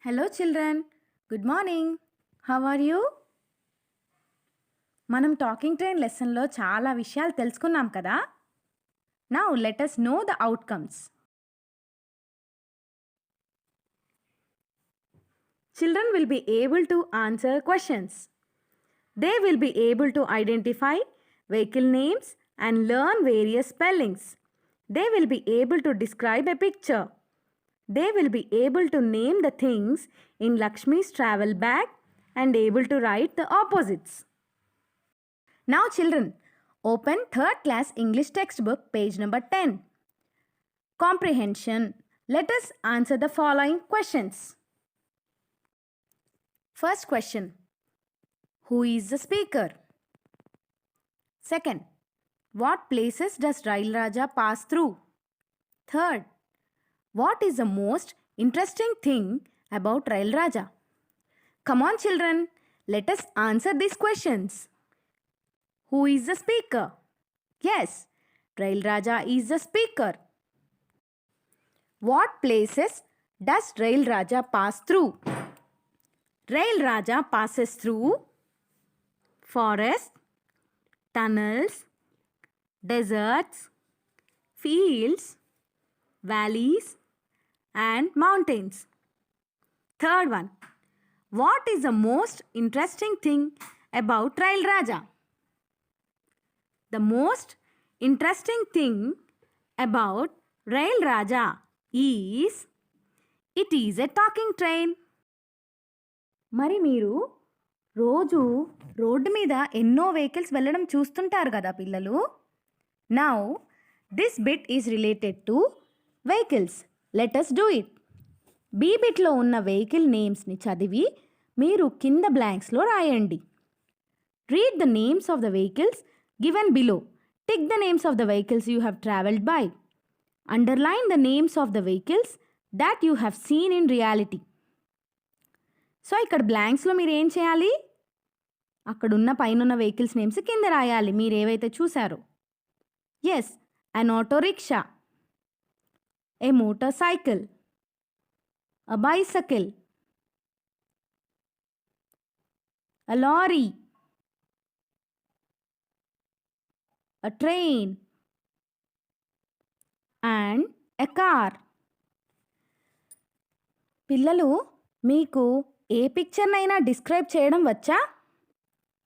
Hello children. Good morning. How are you? మనం talking train లెసన్లో చాలా విషయాలు తెలుసుకున్నాం కదా. Now let us know the outcomes. Children will be able to answer questions. They will be able to identify vehicle names and learn various spellings. They will be able to describe a picture. They will be able to name the things in Lakshmi's travel bag and able to write the opposites. Now children, open 3rd class English textbook page number 10. Comprehension. Let us answer the following questions. First question. Who is the speaker? Second. What places does Rail Raja pass through? Third. What is the most interesting thing about Rail Raja? Come on children, let us answer these questions. Who is the speaker? Yes, Rail Raja is the speaker. What places does Rail Raja pass through? Rail Raja passes through forests, tunnels, deserts, fields, valleys and mountains. Third one. What is the most interesting thing about Rail Raja? The most interesting thing about Rail Raja is it is a talking train. మరి మీరు రోజు road మీద ఎన్నో vehicles వెళ్ళడం చూస్తుంటారు కదా పిల్లలు. Now this bit is related to vehicles. Let us do it. B బిట్లో ఉన్న వెహికల్ నేమ్స్ని చదివి మీరు కింద బ్లాంక్స్లో రాయండి. Read the names of the vehicles given below. Tick the names of the vehicles you have travelled by. Underline the names of the vehicles that you have seen in reality. So ఇక్కడ బ్లాంక్స్లో మీరు ఏం చేయాలి? అక్కడున్న పైన vehicles names కింద రాయాలి మీరు ఏవైతే చూసారో. Yes, an auto rickshaw, a motorcycle, a bicycle, a lorry, a train and a car. పిల్లలు మీకు ఏ పిక్చర్నైనా డిస్క్రైబ్ చేయడం వచ్చా?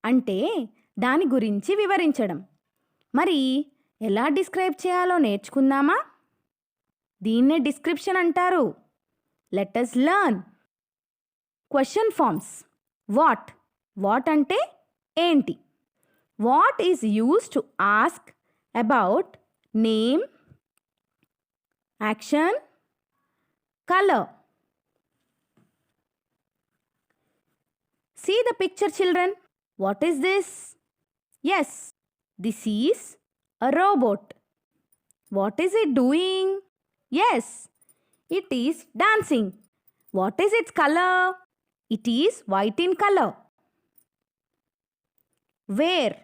అంటే దాని గురించి వివరించడం. మరి ఎలా డిస్క్రైబ్ చేయాలో నేర్చుకుందామా? దీన్నే డిస్క్రిప్షన్ అంటారు. Let us learn. Question forms. What అంటే ఏంటి? What is used to ask about name, action, color? See the picture children. What is this? Yes, this is a robot. What is it doing? Yes, it is dancing. What is its color? It is white in color. Where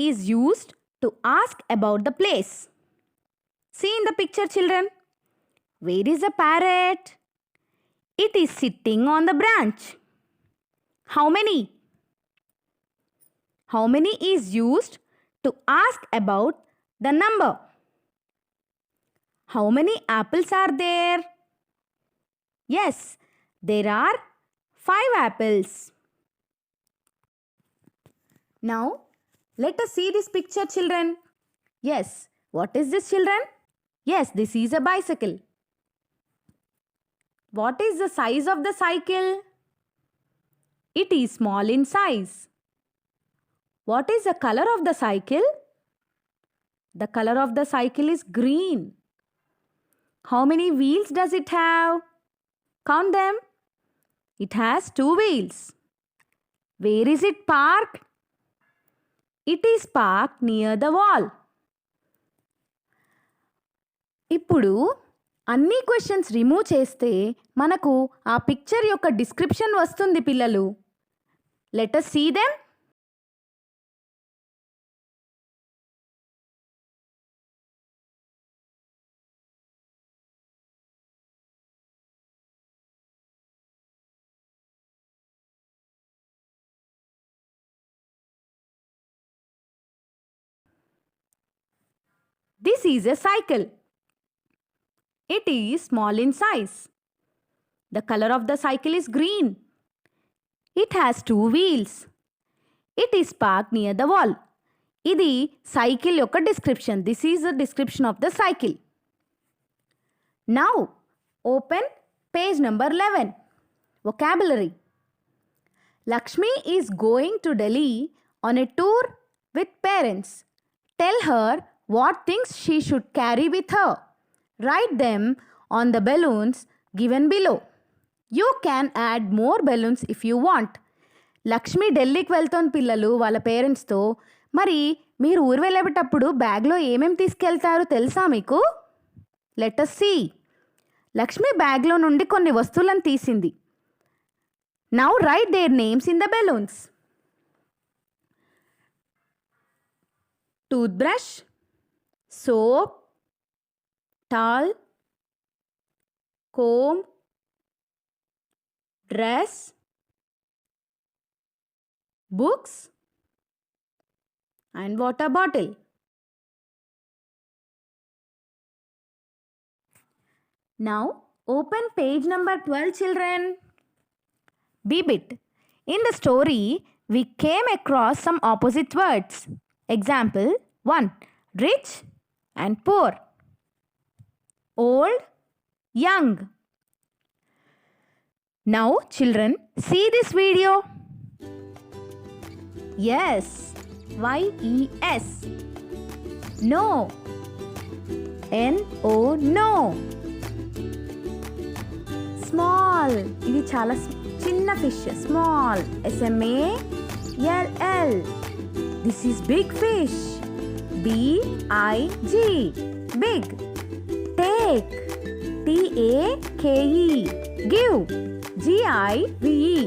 is used to ask about the place. See in the picture children. Where is the parrot? It is sitting on the branch. How many? How many is used to ask about the number. How many apples are there? Yes, there are 5 apples. Now, let us see this picture children. Yes, what is this children? Yes, this is a bicycle. What is the size of the cycle? It is small in size. What is the color of the cycle? The color of the cycle is green. How many wheels does it have? Count them. It has 2 wheels. Where is it parked? It is parked near the wall. ఇప్పుడు అన్ని questions remove చేస్తే మనకు ఆ picture యొక్క description వస్తుంది పిల్లలు. Let us see them. This is a cycle. It is small in size. The color of the cycle is green. It has 2 wheels. It is parked near the wall. ఇది cycle యొక్క description. This is the description of the cycle. Now open page number 11. Vocabulary. Lakshmi is going to Delhi on a tour with parents. Tell her what things she should carry with her. Write them on the balloons given below. You can add more balloons if you want. Lakshmi ఢిల్లీకి వెళ్తోంది పిల్లలు వాళ్ళ పేరెంట్స్తో. మరి మీరు ఊరు వెళ్ళేటప్పుడు బ్యాగ్లో ఏమేమి తీసుకెళ్తారో తెలుసా మీకు? Let us see. లక్ష్మి బ్యాగ్లో నుండి కొన్ని వస్తువులను తీసింది. Now right their names in the balloons. Toothbrush, soap, towel, comb, dress, books and water bottle. Now open page number 12, children. Bibit. In the story, we came across some opposite words. Example 1. Rich and poor. Old, young. Now children, see this video. Yes. Y-E-S. No. N-O. No. Small. ఇది చాలా చిన్న fish. Small. S-M-A-L-L. This is big fish. B-I-G. Big. Take. T-A-K-E. Give. G-I-V-E.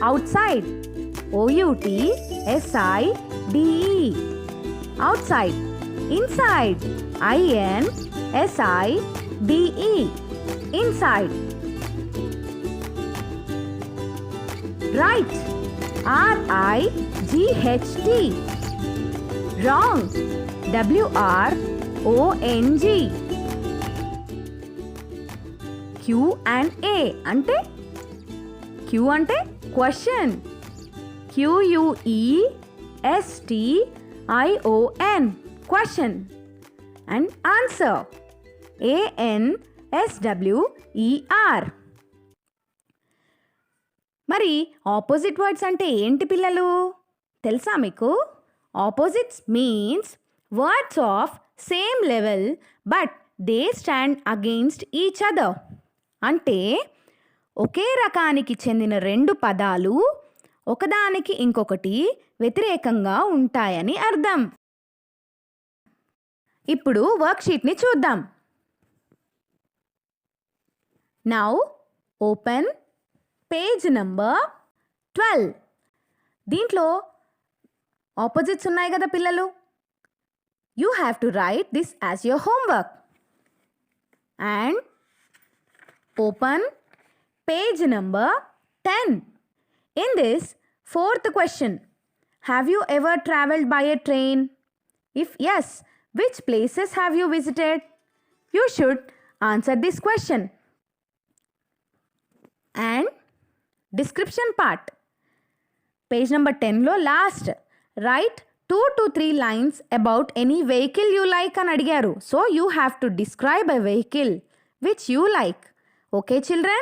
Outside. O-U-T-S-I-D-E. Outside. Inside. I-N-S-I-D-E. Inside. Right. R-I-G-H-T. Wrong. W-R-O-N-G. Q and A అంటే Q అంటే question. Q-U-E-S-T-I-O-N. Question. And answer. A-N-S-W-E-R. మరి opposite words అంటే ఏంటి పిల్లలు? తెలుసా మీకు? Opposites means words of same level but they stand against each other. అంటే ఒకే రకానికి చెందిన రెండు పదాలు ఒకదానికి ఇంకొకటి వ్యతిరేకంగా ఉంటాయని అర్థం. ఇప్పుడు వర్క్షీట్ని చూద్దాం. Now open page number 12. దీంట్లో ఆపోజిట్స్ ఉన్నాయి కదా పిల్లలు. You have to right this as your homework. And open page number 10. In this, fourth question. Have you ever traveled by a train? If yes, which places have you visited? You should answer this question. And description part. Page number 10 lo last. Write 2 to 3 lines about any vehicle you like అని అడిగారు. So you have to describe a vehicle which you like. Okay children?